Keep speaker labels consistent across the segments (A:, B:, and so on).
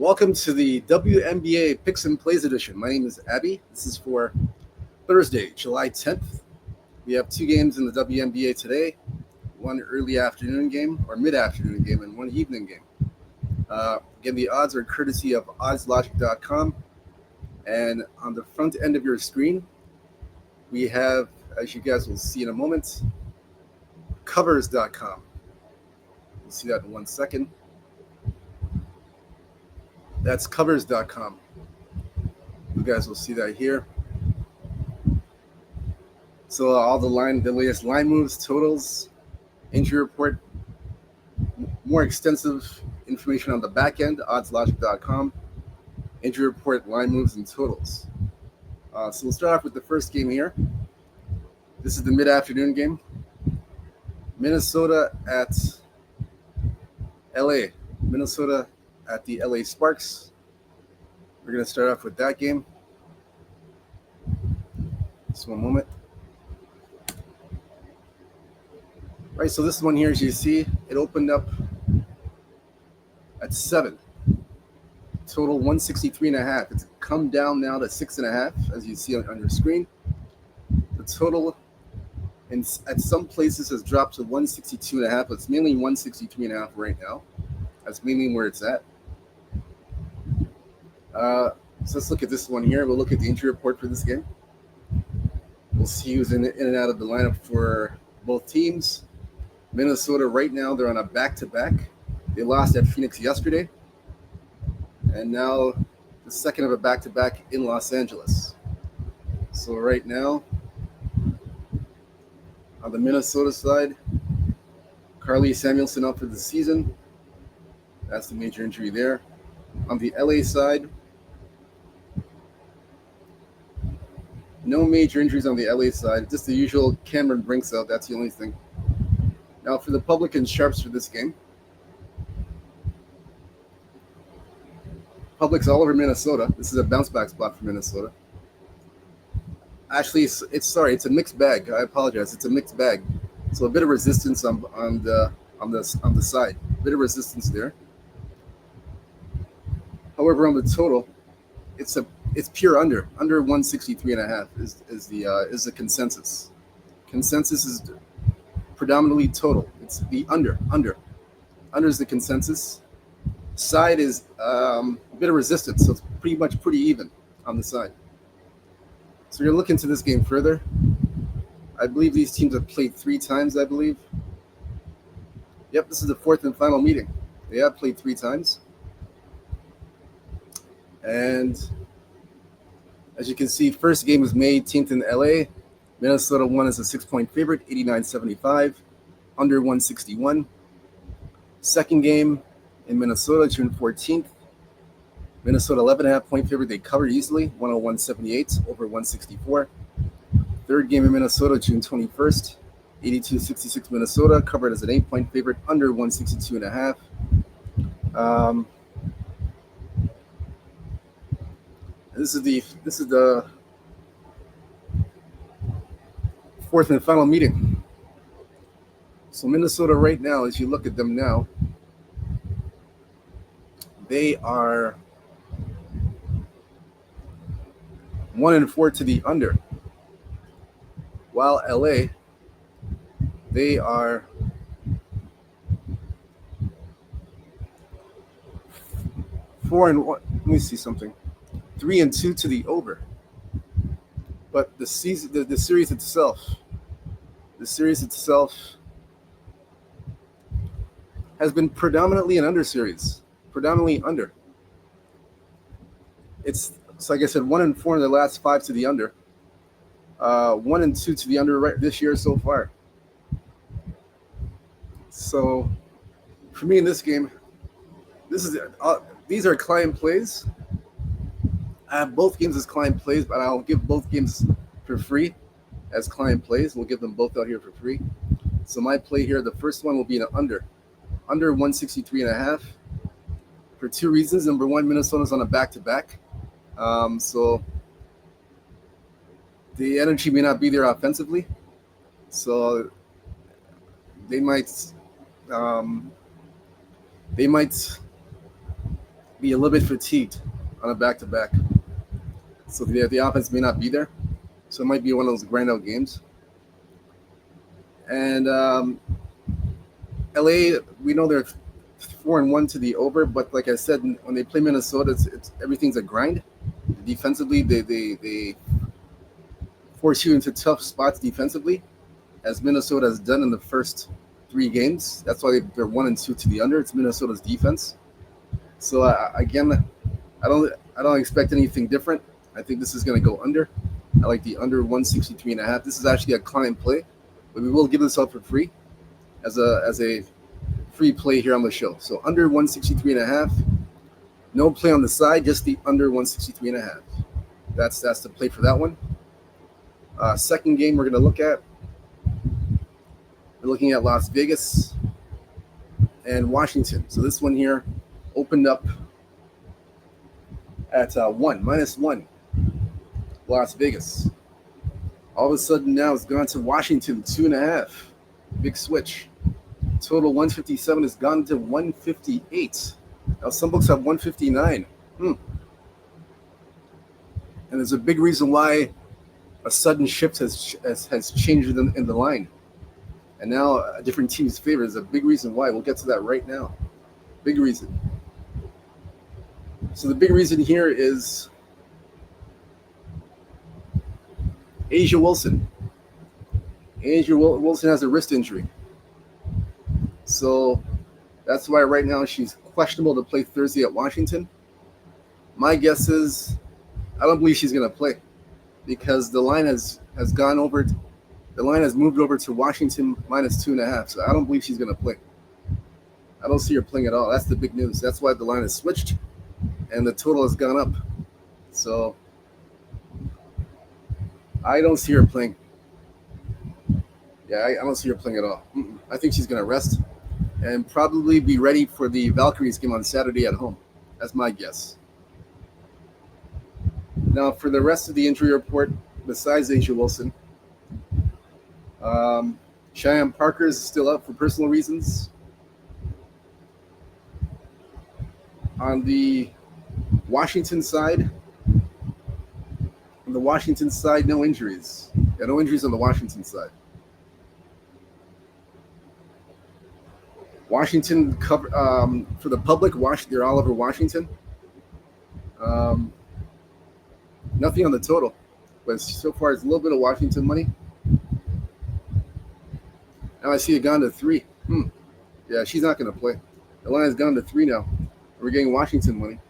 A: Welcome to the WNBA Picks and Plays edition. My name is Abby. This is for Thursday, July 10th. We have two games in the WNBA today, one early afternoon game or mid-afternoon game and one evening game. Again, the odds are courtesy of oddslogic.com. And on the front end of your screen, we have, as you guys will see in a moment, covers.com. You'll see that in 1 second. That's covers.com. You guys will see that here. So all the latest line moves, totals, injury report, more extensive information on the back end, oddslogic.com, injury report, line moves, and totals. So we'll start off with the first game here. This is the mid-afternoon game. Minnesota at LA. Minnesota at the LA Sparks. We're going to start off with that game. Just one moment. Right, so this one here, as you see, it opened up at 7. Total 163.5. It's come down now to 6.5, as you see on your screen. The total at some places has dropped to 162.5, but it's mainly 163.5 right now. That's mainly where it's at. So let's look at this one here. We'll look at the injury report for this game. We'll see who's in and out of the lineup for both teams. Minnesota right now, they're on a back-to-back. They lost at Phoenix yesterday. And now the second of a back-to-back in Los Angeles. So right now, on the Minnesota side, Carly Samuelson out for the season. That's the major injury there. On the LA side, no major injuries on the LA side. Just the usual Cameron Brinks out. That's the only thing. Now for the public and sharps for this game. Public's all over Minnesota. This is a bounce back spot for Minnesota. Actually, it's a mixed bag. I apologize. It's a mixed bag. So a bit of resistance on the side. A bit of resistance there. However, on the total, it's pure under 163.5 is the consensus. Consensus is predominantly total. It's the under is the consensus. Side is a bit of resistance, so it's pretty even on the side. So you're looking to this game further. I believe these teams have played 3 times. I believe. Yep, this is the 4th and final meeting. They have played 3 times. And as you can see, first game was May 18th in LA. Minnesota won as a 6-point favorite, 89-75, under 161. Second game in Minnesota, June 14th. Minnesota 11.5-point favorite. They covered easily, 101-78 over 164. Third game in Minnesota, June 21st, 82-66 Minnesota, covered as an 8-point favorite, under 162.5. This is the 4th and final meeting. So Minnesota right now, as you look at them now, they are 1-4 to the under. While LA, they are 4-1. Let me see something. 3-2 to the over. But the series itself has been predominantly an under series. Predominantly under. It's, so like I said, 1-4 in the last 5 to the under. 1-2 to the under right this year so far. So for me in this game, these are client plays. I have both games as client plays, but I'll give both games for free as client plays. We'll give them both out here for free. So my play here, the first one will be an under 163.5 for 2 reasons. Number one, Minnesota's on a back-to-back. So the energy may not be there offensively. So they might be a little bit fatigued on a back-to-back. So the offense may not be there. So it might be one of those grind-out games. And LA, we know they're 4-1 to the over, but like I said, when they play Minnesota, it's everything's a grind. Defensively, they force you into tough spots defensively, as Minnesota has done in the first 3 games. That's why they're 1-2 to the under. It's Minnesota's defense. So again, I don't expect anything different. I think this is going to go under. I like the under 163.5. This is actually a client play, but we will give this out for free as a free play here on the show. So under 163.5. No play on the side, just the under 163.5. That's the play for that one. Second game we're going to look at. We're looking at Las Vegas and Washington. So this one here opened up at -1. Las Vegas. All of a sudden now it's gone to Washington, 2.5. Big switch. Total 157 has gone to 158. Now some books have 159. And there's a big reason why a sudden shift has changed in the line. And now a different team's favor is a big reason why. We'll get to that right now. Big reason. So the big reason here is A'ja Wilson. A'ja Wilson has a wrist injury. So that's why right now she's questionable to play Thursday at Washington. My guess is I don't believe she's going to play because the line has gone over. The line has moved over to Washington -2.5. So I don't believe she's going to play. I don't see her playing at all. That's the big news. That's why the line has switched and the total has gone up. So I don't see her playing. Yeah, I don't see her playing at all. I think she's going to rest and probably be ready for the Valkyries game on Saturday at home. That's my guess. Now, for the rest of the injury report, besides A'ja Wilson, Cheyenne Parker is still out for personal reasons. On the Washington side, no injuries. Yeah, no injuries on the Washington side. Washington cover for the public. They're all over Washington. Nothing on the total, but so far it's a little bit of Washington money. Now I see it gone to 3. Yeah, she's not going to play. The line has gone to 3 now. We're getting Washington money.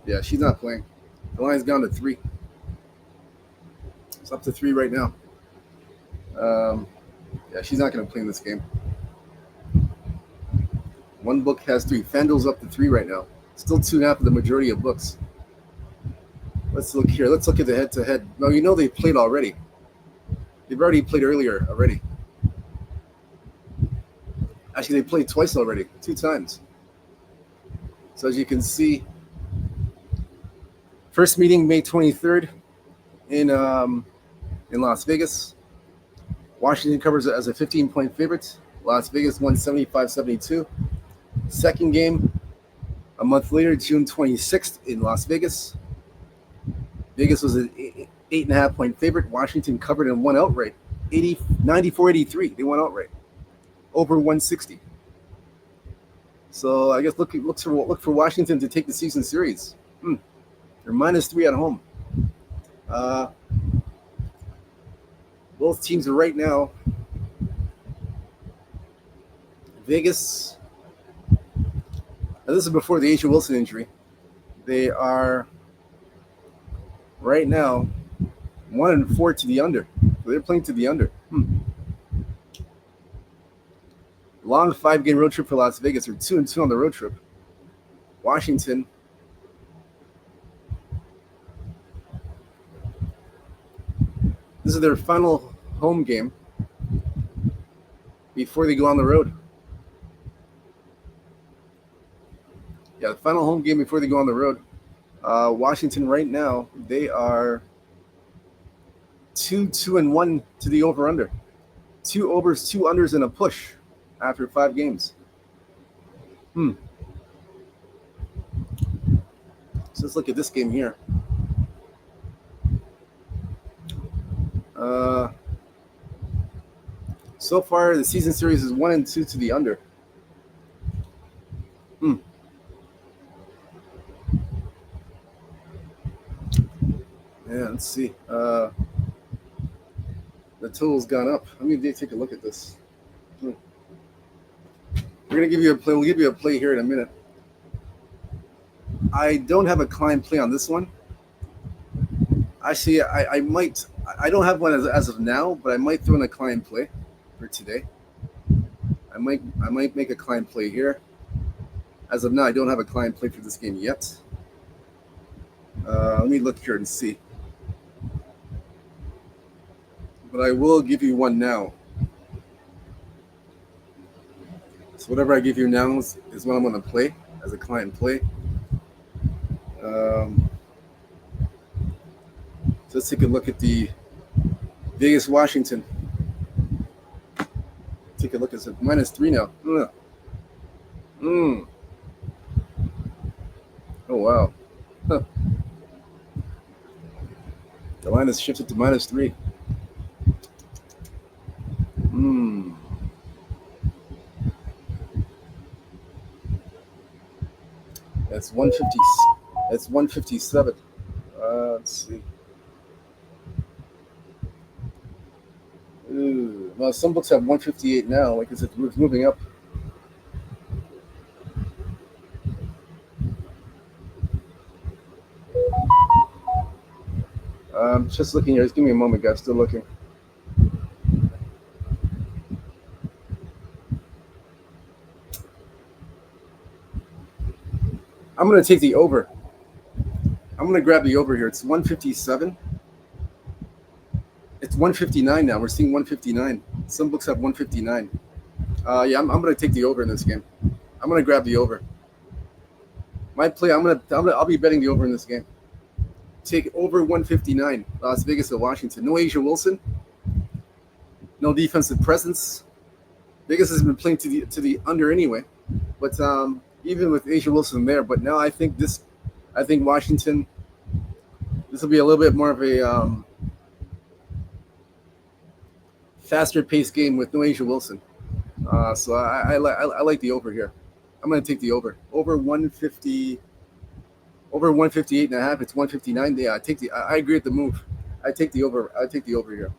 A: Yeah, she's not playing. The line's gone to 3. It's up to 3 right now. Yeah, she's not going to play in this game. One book has 3. FanDuel's up to 3 right now. Still 2.5 of the majority of books. Let's look here. Let's look at the head-to-head. No, you know they played already. They've already played earlier already. Actually, they played twice already, 2 times. So as you can see, first meeting May 23rd in Las Vegas. Washington covers it as a 15-point favorite. Las Vegas won 75-72. Second game a month later, June 26th in Las Vegas. Vegas was an 8.5-point favorite. Washington covered and won outright. 94-83. They won outright. Over 160. So I guess look for Washington to take the season series. They're -3 at home. Both teams are right now. Vegas. Now this is before the A'ja Wilson injury. They are right now 1-4 to the under. So they're playing to the under. Long 5-game road trip for Las Vegas. They're 2-2 on the road trip. Washington. This is their final home game before they go on the road. Yeah, the final home game before they go on the road. Washington right now, they are 2-1 to the over-under. 2 overs, 2 unders, and a push after 5 games. So let's look at this game here. So far, the season series is 1-2 to the under. Yeah, let's see. The total's gone up. Let me take a look at this. We're gonna give you a play. We'll give you a play here in a minute. I don't have a client play on this one. Actually, I might. I don't have one as of now, but I might throw in a client play for today. I might make a client play here. As of now, I don't have a client play for this game yet. Let me look here and see. But I will give you one now. So whatever I give you now is what I'm going to play as a client play. So let's take a look at the Vegas Washington. Take a look at it. -3 now. Oh wow. Huh. The line has shifted to -3. That's 150. That's 157. Let's see. Well, some books have 158 now. Like it's moving up. Just looking here. Just give me a moment, guys. Still looking. I'm going to take the over. I'm going to grab the over here. It's 157. It's 159 now. We're seeing 159. Some books have 159. Yeah, I'm going to take the over in this game. I'm going to grab the over. My play. I'll be betting the over in this game. Take over 159. Las Vegas to Washington. No Asia Wilson. No defensive presence. Vegas has been playing to the under anyway, but even with Asia Wilson there. But now I think Washington. This will be a little bit more of a faster paced game with no Asia Wilson. So I like the over here. I'm going to take the over. Over 150. Over 158.5. It's 159. Yeah, I agree with the move. I take the over. I take the over here.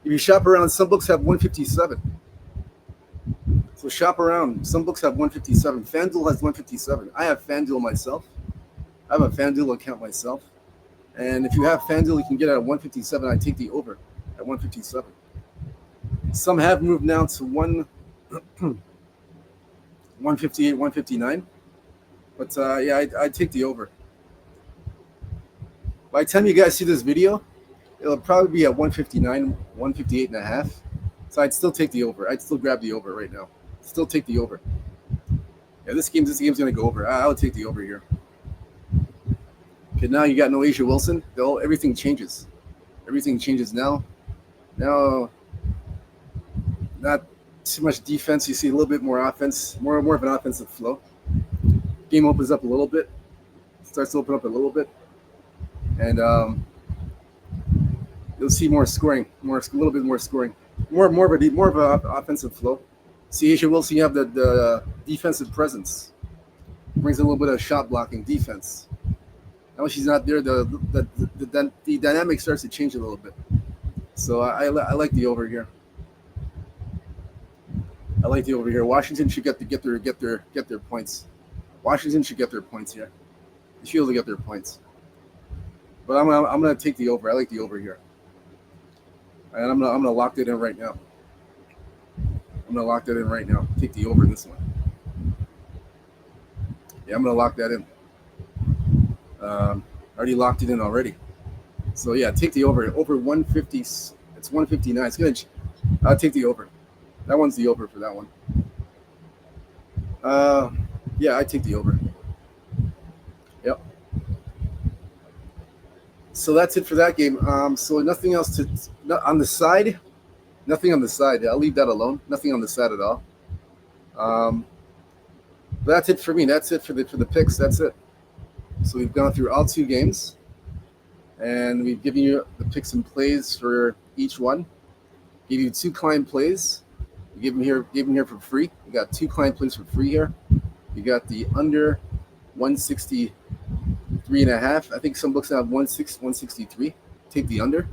A: If you shop around, some books have 157. So shop around. Some books have 157. FanDuel has 157. I have FanDuel myself. I have a FanDuel account myself. And if you have FanDuel, you can get it at 157. I take the over at 157. Some have moved now to 158, 159. But yeah, I take the over. By the time you guys see this video, it'll probably be at 159, 158.5. So I'd still take the over. I'd still grab the over right now. Still take the over. Yeah, this game's gonna go over. I would take the over here. Okay, now you got no Asia Wilson. Everything changes. Everything changes now. Now, not too much defense. You see a little bit more offense. More of an offensive flow. Game opens up a little bit. Starts to open up a little bit, and you'll see more scoring. A little bit more scoring. More of an offensive flow. See, Asia Wilson, you have the defensive presence. Brings a little bit of shot blocking defense. Now when she's not there, the dynamic starts to change a little bit. So I like the over here. I like the over here. Washington should get their points. Washington should get their points here. They should be able to get their points. But I'm gonna take the over. I like the over here. And I'm gonna lock that in right now. I'm gonna lock that in right now. Take the over in this one. Yeah, I'm gonna lock that in. Already locked it in already. So yeah, take the over. Over 150. It's 159. It's gonna. I'll take the over. That one's the over for that one. Yeah, I take the over. Yep. So that's it for that game. So nothing else on the side. Nothing on the side. I'll leave that alone. Nothing on the side at all. That's it for me. That's it for the picks. That's it. So we've gone through all 2 games, and we've given you the picks and plays for each one. Give you 2 client plays. We give them here for free. We got 2 client plays for free here. You got the under 163.5. I think some books have 163. Take the under.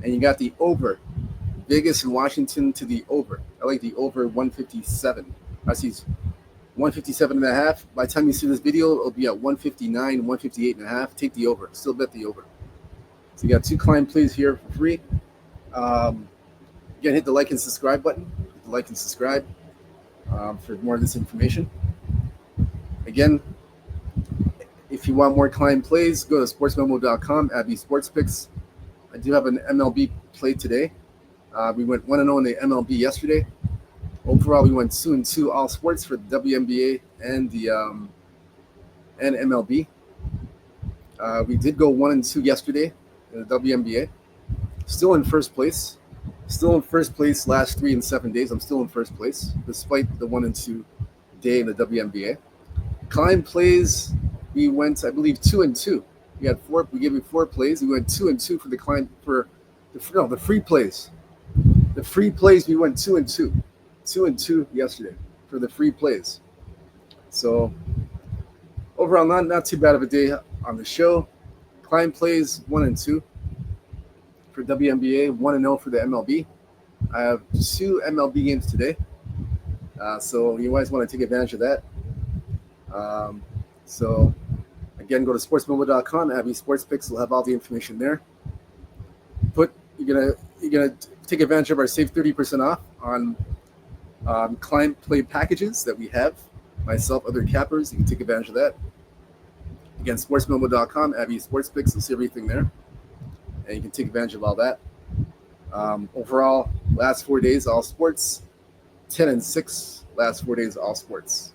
A: And you got the over. Vegas and Washington to the over. I like the over 157. I see 157.5. By the time you see this video, it'll be at 159, 158.5. Take the over. Still bet the over. So you got 2 client plays here for free. Again, hit the like and subscribe button. Hit the like and subscribe for more of this information. Again, if you want more client plays, go to sportsmemo.com, Abby Sports Picks. I do have an MLB play today. We went 1-0 in the MLB yesterday. Overall, we went 2-2 all sports for the WNBA and the and MLB. We did go 1-2 yesterday in the WNBA. Still in first place. Still in first place last 3 and 7 days. I'm still in first place despite the 1-2 day in the WNBA. Client plays, we went, I believe, 2-2. We had 4. We gave you 4 plays. We went 2-2 for the client for the free plays. The free plays, we went 2-2. 2-2 yesterday for the free plays. So overall, not too bad of a day on the show. Client plays 1-2 for WNBA, 1-0 for the MLB. I have 2 MLB games today, so you guys want to take advantage of that. So again, go to sportsmobile.com. Abby Sports Picks will have all the information there. You're gonna take advantage of our save 30% off on client play packages that we have. Myself, other cappers, you can take advantage of that. Again, sportsmobile.com, Abby Sports Picks, you'll see everything there, and you can take advantage of all that. Overall, last 4 days, all sports. 10-6. Last 4 days, all sports.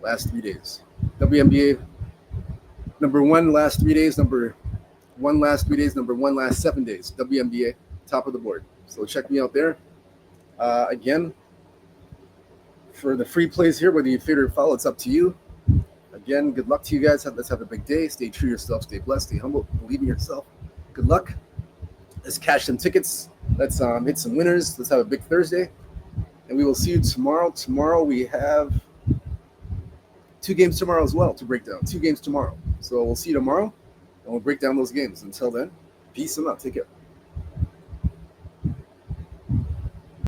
A: Last 3 days. WNBA, number 1 last 3 days, number 1 last 3 days, number 1 last 7 days. WNBA, top of the board. So check me out there. Again, for the free plays here, whether you favor or follow, it's up to you. Again, good luck to you guys. Let's have a big day. Stay true to yourself. Stay blessed. Stay humble. Believe in yourself. Good luck. Let's cash some tickets. Let's hit some winners. Let's have a big Thursday. And we will see you tomorrow. Tomorrow we have 2 games tomorrow as well to break down. 2 games tomorrow. So we'll see you tomorrow, and we'll break down those games. Until then, peace and love. Take care.